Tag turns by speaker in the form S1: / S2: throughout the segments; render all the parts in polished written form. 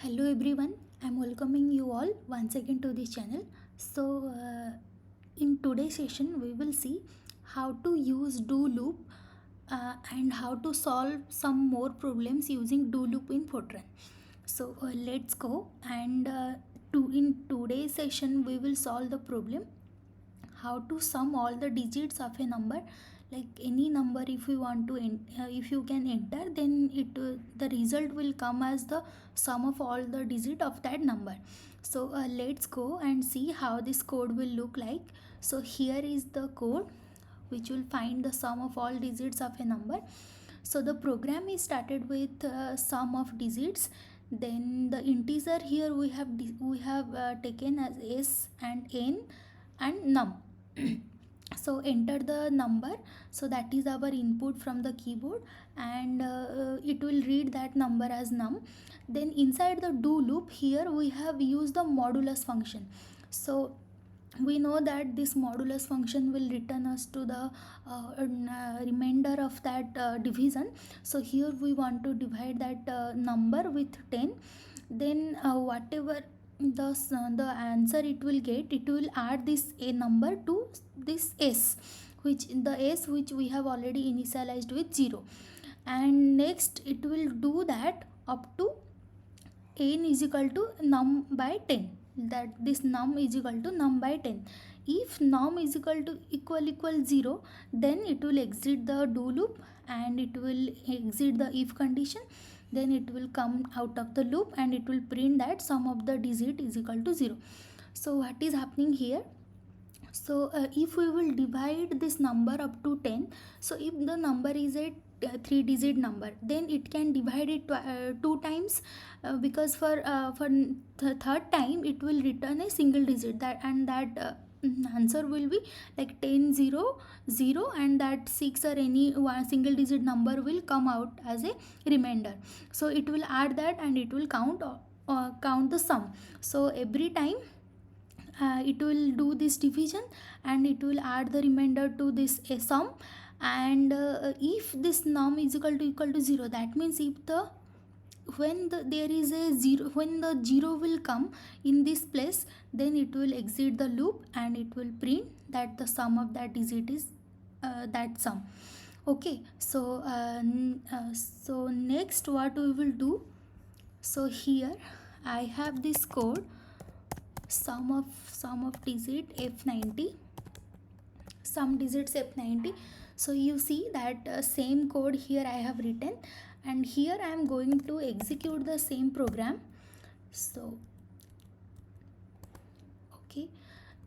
S1: Hello everyone, I'm welcoming you all once again to this channel. In today's session, we will see how to use do loop and how to solve some more problems using do loop in Fortran. Let's go and in today's session, we will solve the problem how to sum all the digits of a number, like any number. If you want to if you can enter, then the result will come as the sum of all the digit of that number. Let's go and see how this code will look like. So here is the code which will find the sum of all digits of a number. So the program is started with sum of digits. Then the integer here we have taken as s and n and num. So enter the number, so that is our input from the keyboard, and it will read that number as num. Then inside the do loop, here we have used the modulus function. So we know that this modulus function will return us to the remainder of that division. So here we want to divide that number with 10. Then whatever the answer it will get, it will add this a number to this s, which we have already initialized with 0. And next it will do that up to n is equal to num by 10, that this num is equal to num by 10. If num is equal 0, then it will exit the do loop and it will exit the if condition. Then it will come out of the loop and it will print that sum of the digit is equal to 0. So what is happening here? So if we will divide this number up to 10, so if the number is a 3-digit number, then it can divide it two times, because for the third time it will return a single digit, that answer will be like 10 0 0, and that 6 or any one single digit number will come out as a remainder. So it will add that and it will count the sum. So every time it will do this division and it will add the remainder to this sum. And if this num is equal to 0, that means if there is a 0, when the 0 will come in this place, then it will exit the loop and it will print that the sum of that digit is that sum. Okay, so next what we will do, so here I have this code, sum of digit f90, sum digits f90. So you see that same code here I have written, and here I am going to execute the same program. So okay,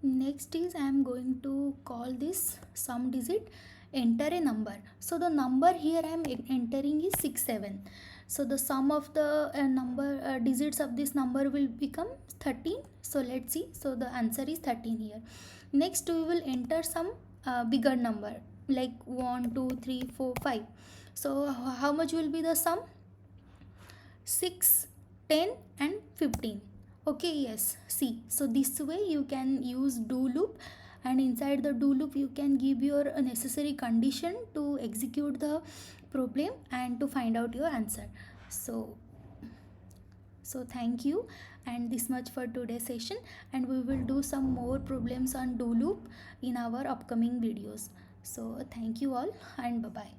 S1: next is I am going to call this sum digit, enter a number. So the number here I am entering is 67. So the sum of the digits of this number will become 13. So let's see. So the answer is 13 here. Next we will enter some bigger number like 1 2 3 4 5. So how much will be the sum? 6, 10 and 15. Okay, yes, see, so this way you can use do loop, and inside the do loop you can give your necessary condition to execute the problem and to find out your answer. So thank you, and this much for today's session, and we will do some more problems on do loop in our upcoming videos. So thank you all, and bye bye.